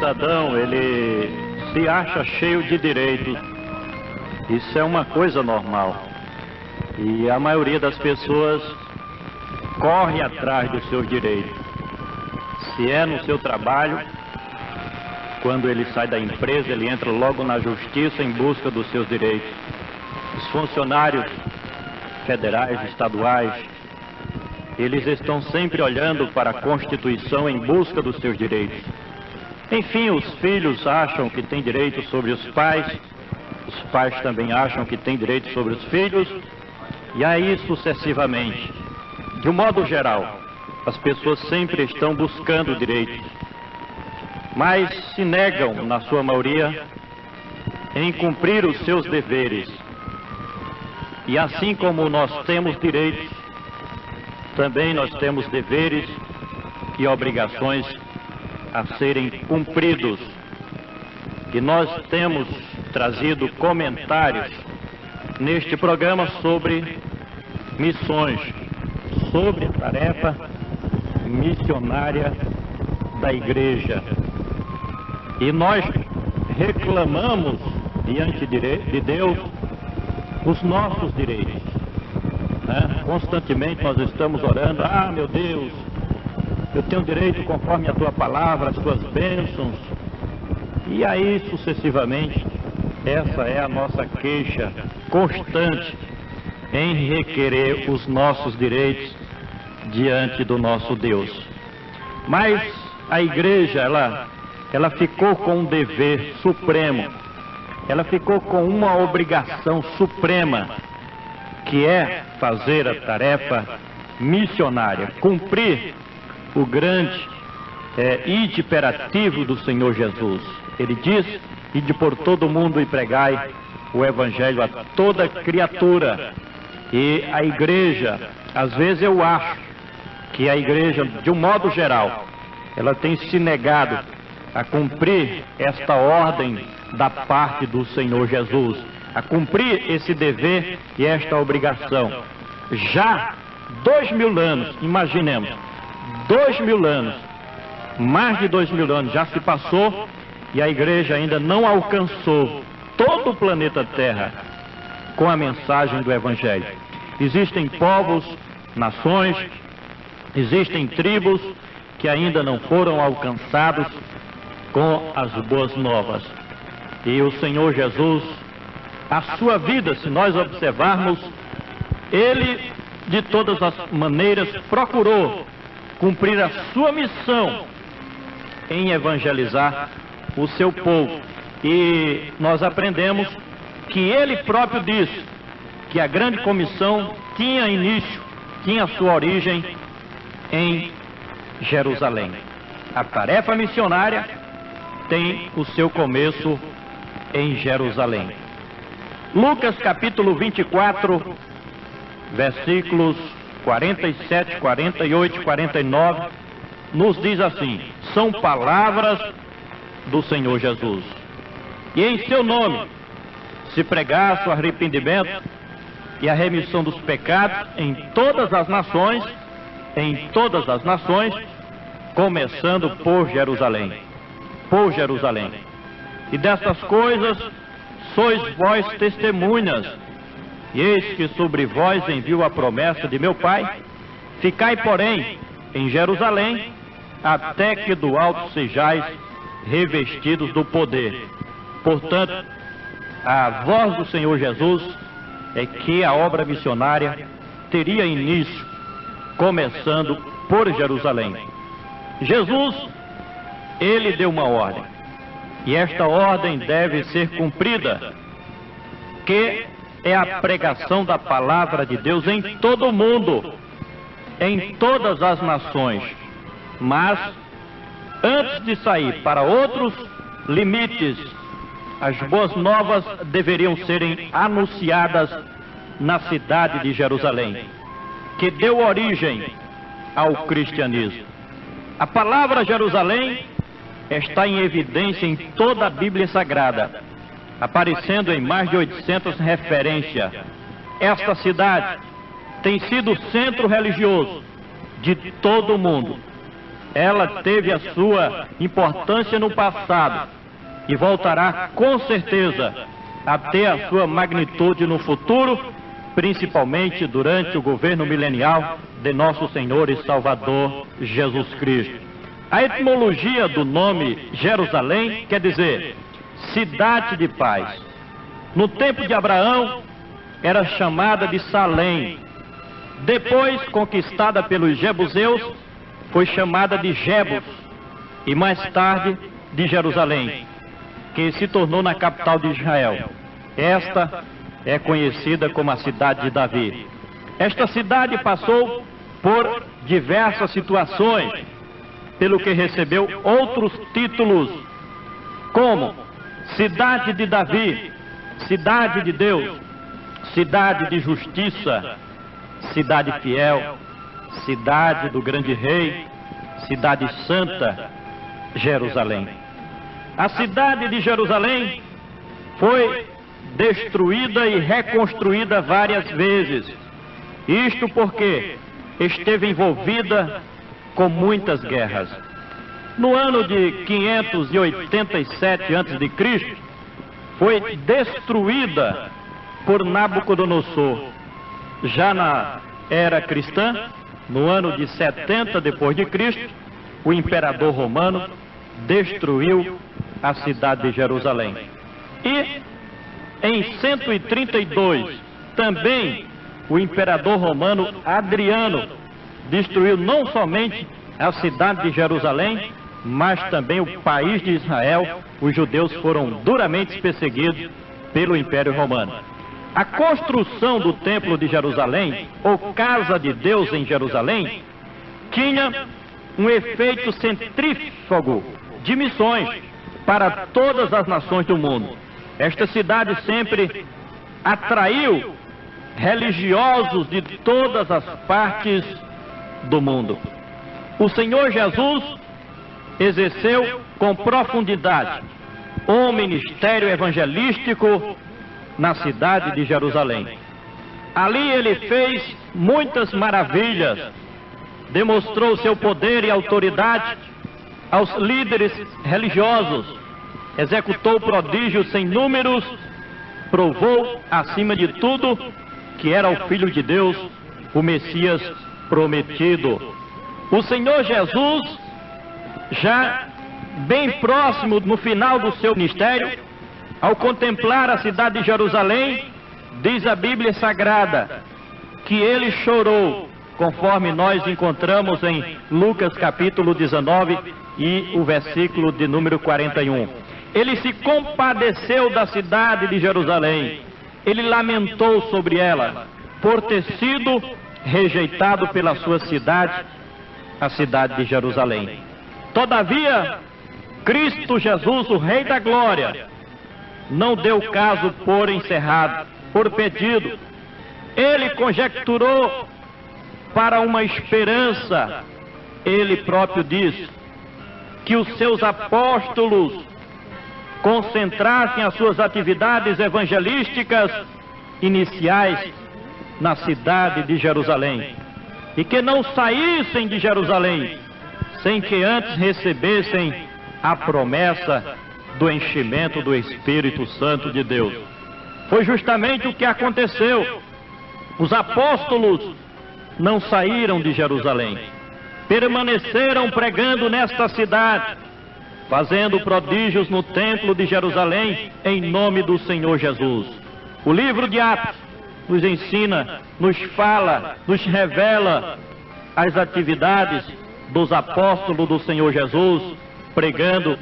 cidadão, ele se acha cheio de direitos. Isso é uma coisa normal. E a maioria das pessoas corre atrás dos seus direitos. Se é no seu trabalho, quando ele sai da empresa, ele entra logo na justiça em busca dos seus direitos. Os funcionários federais, estaduais, eles estão sempre olhando para a Constituição em busca dos seus direitos. Enfim, os filhos acham que têm direitos sobre os pais também acham que têm direitos sobre os filhos, e aí sucessivamente. De um modo geral, as pessoas sempre estão buscando direitos, mas se negam, na sua maioria, em cumprir os seus deveres. E assim como nós temos direitos, também nós temos deveres e obrigações a serem cumpridos. E nós temos trazido comentários neste programa sobre missões, sobre a tarefa missionária da igreja. E nós reclamamos diante de Deus os nossos direitos, né? Constantemente nós estamos orando: ah, meu Deus, eu tenho direito conforme a tua palavra, as tuas bênçãos. E aí sucessivamente, essa é a nossa queixa constante em requerer os nossos direitos diante do nosso Deus. Mas a igreja, ela ficou com um dever supremo, ela ficou com uma obrigação suprema, que é fazer a tarefa missionária, cumprir o grande imperativo do Senhor Jesus. Ele diz: ide por todo o mundo e pregai o evangelho a toda criatura. E a igreja, às vezes eu acho que a igreja, de um modo geral, ela tem se negado a cumprir esta ordem da parte do Senhor Jesus, a cumprir esse dever e esta obrigação. Já 2000 anos, imaginemos, 2000 anos, mais de 2000 anos já se passou e a igreja ainda não alcançou todo o planeta Terra com a mensagem do Evangelho. Existem povos, nações, existem tribos que ainda não foram alcançados com as boas novas. E o Senhor Jesus, a sua vida, se nós observarmos, ele de todas as maneiras procurou cumprir a sua missão em evangelizar o seu povo. E nós aprendemos que ele próprio disse que a grande comissão tinha início, tinha sua origem em Jerusalém. A tarefa missionária tem o seu começo em Jerusalém. Lucas capítulo 24, versículos 47, 48 e 49, nos diz assim: são palavras do Senhor Jesus. E em seu nome se pregasse o arrependimento e a remissão dos pecados em todas as nações, começando por Jerusalém. Por Jerusalém. E destas coisas sois vós testemunhas. E eis que sobre vós envio a promessa de meu Pai. Ficai, porém, em Jerusalém, até que do alto sejais revestidos do poder. Portanto, a voz do Senhor Jesus é que a obra missionária teria início, começando por Jerusalém. Jesus, ele deu uma ordem, e esta ordem deve ser cumprida, que é a pregação da palavra de Deus em todo o mundo, em todas as nações. Mas, antes de sair para outros limites, as boas novas deveriam serem anunciadas na cidade de Jerusalém, que deu origem ao cristianismo. A palavra Jerusalém está em evidência em toda a Bíblia Sagrada, aparecendo em mais de 800 referências. Esta cidade tem sido o centro religioso de todo o mundo. ela teve a sua importância no passado e voltará com certeza a ter a sua magnitude no futuro, principalmente durante o governo milenial de nosso Senhor e Salvador Jesus Cristo. A etimologia do nome Jerusalém quer dizer cidade de paz. No tempo de Abraão era chamada de Salém. Depois, conquistada pelos jebuseus, foi chamada de Jebus e mais tarde de Jerusalém, que se tornou na capital de Israel. Esta é conhecida como a cidade de Davi. Esta cidade passou por diversas situações, pelo que recebeu outros títulos, como cidade de Davi, cidade de Deus, cidade de justiça, cidade fiel, cidade do grande rei, cidade santa, Jerusalém. A cidade de Jerusalém foi destruída e reconstruída várias vezes. Isto porque esteve envolvida com muitas guerras. No ano de 587 a.C., foi destruída por Nabucodonosor. Já na era cristã, no ano de 70 depois de Cristo, o imperador romano destruiu a cidade de Jerusalém. E em 132, também o imperador romano Adriano destruiu não somente a cidade de Jerusalém, mas também o país de Israel. Os judeus foram duramente perseguidos pelo Império Romano. A construção do Templo de Jerusalém, ou Casa de Deus em Jerusalém, tinha um efeito centrífugo de missões para todas as nações do mundo. Esta cidade sempre atraiu religiosos de todas as partes do mundo. O Senhor Jesus exerceu com profundidade um ministério evangelístico na cidade de Jerusalém. Ali ele fez muitas maravilhas, demonstrou seu poder e autoridade aos líderes religiosos, executou prodígios sem números, provou, acima de tudo, que era o Filho de Deus, o Messias prometido. O Senhor Jesus, já bem próximo no final do seu ministério, ao contemplar a cidade de Jerusalém, diz a Bíblia Sagrada que ele chorou, conforme nós encontramos em Lucas capítulo 19 e o versículo de número 41. Ele se compadeceu da cidade de Jerusalém, ele lamentou sobre ela, por ter sido rejeitado pela sua cidade, a cidade de Jerusalém. Todavia, Cristo Jesus, o Rei da Glória, não deu caso por encerrado, por pedido. Ele conjecturou para uma esperança. Ele próprio diz que os seus apóstolos concentrassem as suas atividades evangelísticas iniciais na cidade de Jerusalém, e que não saíssem de Jerusalém sem que antes recebessem a promessa do enchimento do Espírito Santo de Deus. Foi justamente o que aconteceu. Os apóstolos não saíram de Jerusalém, permaneceram pregando nesta cidade, fazendo prodígios no templo de Jerusalém em nome do Senhor Jesus. O livro de Atos nos ensina, nos fala, nos revela as atividades dos apóstolos do Senhor Jesus, pregando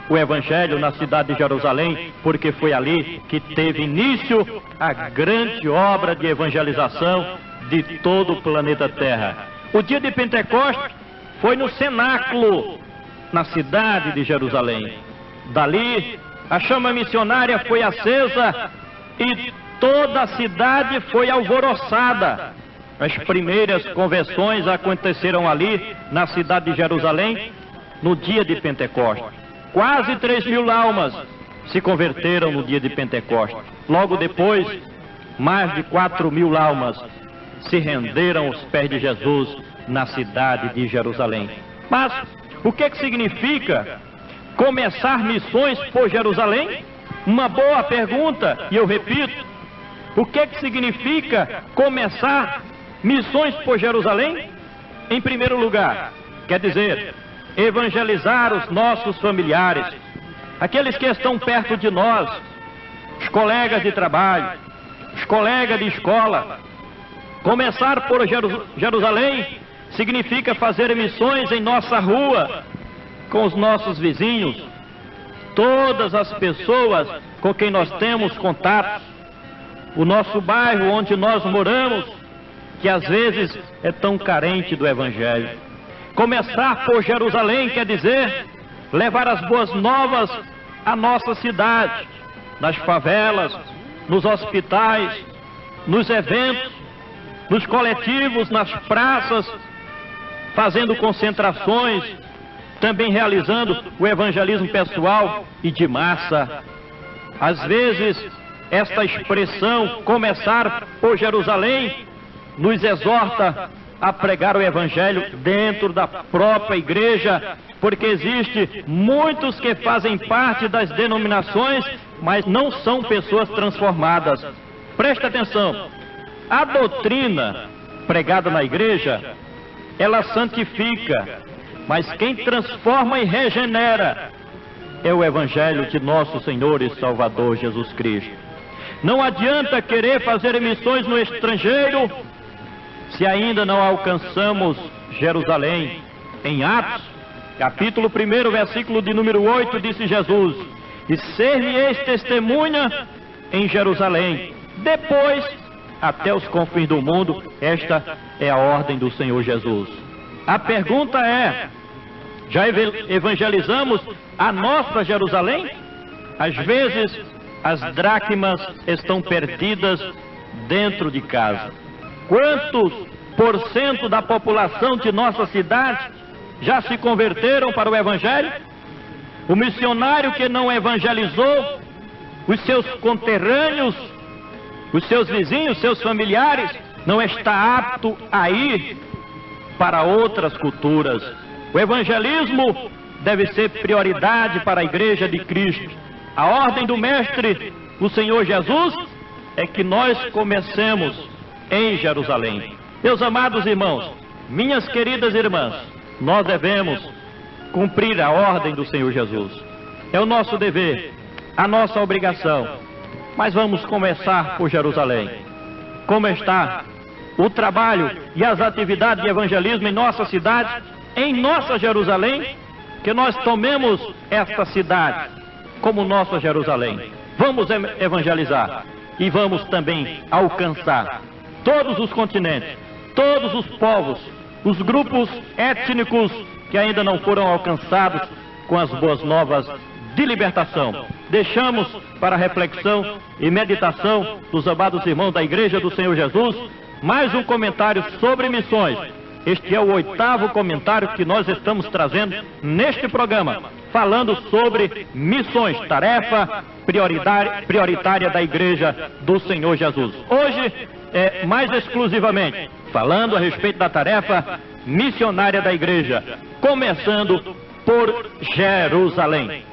o Evangelho na cidade de Jerusalém, porque foi ali que teve início a grande obra de evangelização de todo o planeta Terra. O dia de Pentecostes foi no cenáculo, na cidade de Jerusalém. Dali, a chama missionária foi acesa e toda a cidade foi alvoroçada. As primeiras conversões aconteceram ali, na cidade de Jerusalém, no dia de Pentecostes. Quase 3.000 almas se converteram no dia de Pentecostes. Logo depois, mais de 4.000 almas se renderam aos pés de Jesus na cidade de Jerusalém. Mas O que significa começar missões por Jerusalém? Uma boa pergunta, e eu repito. O que significa começar missões por Jerusalém? Em primeiro lugar, quer dizer, evangelizar os nossos familiares, aqueles que estão perto de nós, os colegas de trabalho, os colegas de escola. Começar por Jerusalém significa fazer missões em nossa rua, com os nossos vizinhos, todas as pessoas com quem nós temos contato, o nosso bairro onde nós moramos, que às vezes é tão carente do Evangelho. Começar por Jerusalém quer dizer levar as boas novas à nossa cidade, nas favelas, nos hospitais, nos eventos, nos coletivos, nas praças, fazendo concentrações, também realizando o evangelismo pessoal e de massa. Às vezes, esta expressão, começar por Jerusalém, nos exorta a pregar o Evangelho dentro da própria igreja, porque existe muitos que fazem parte das denominações, mas não são pessoas transformadas. Presta atenção, a doutrina pregada na igreja, ela santifica, mas quem transforma e regenera é o Evangelho de nosso Senhor e Salvador Jesus Cristo. Não adianta querer fazer missões no estrangeiro se ainda não alcançamos Jerusalém. Em Atos, capítulo 1, versículo de número 8, disse Jesus: e ser-me-eis testemunha em Jerusalém, depois até os confins do mundo. Esta é a ordem do Senhor Jesus. A pergunta é: já evangelizamos a nossa Jerusalém? Às vezes as dracmas estão perdidas dentro de casa. Quantos por cento da população de nossa cidade já se converteram para o Evangelho? O missionário que não evangelizou os seus conterrâneos, os seus vizinhos, seus familiares, não está apto a ir para outras culturas. O evangelismo deve ser prioridade para a Igreja de Cristo. A ordem do Mestre, o Senhor Jesus, é que nós comecemos em Jerusalém. Meus amados irmãos, minhas queridas irmãs, nós devemos cumprir a ordem do Senhor Jesus. É o nosso dever, a nossa obrigação. Mas vamos começar por Jerusalém. Como está o trabalho e as atividades de evangelismo em nossa cidade, em nossa Jerusalém? Que nós tomemos esta cidade como nossa Jerusalém. Vamos evangelizar e vamos também alcançar todos os continentes, todos os povos, os grupos étnicos que ainda não foram alcançados com as boas novas de libertação. Deixamos para reflexão e meditação dos amados irmãos da Igreja do Senhor Jesus mais um comentário sobre missões. Este é o 8º comentário que nós estamos trazendo neste programa, falando sobre missões, tarefa prioritária da Igreja do Senhor Jesus. Hoje, mais exclusivamente, falando a respeito da tarefa missionária da Igreja, começando por Jerusalém.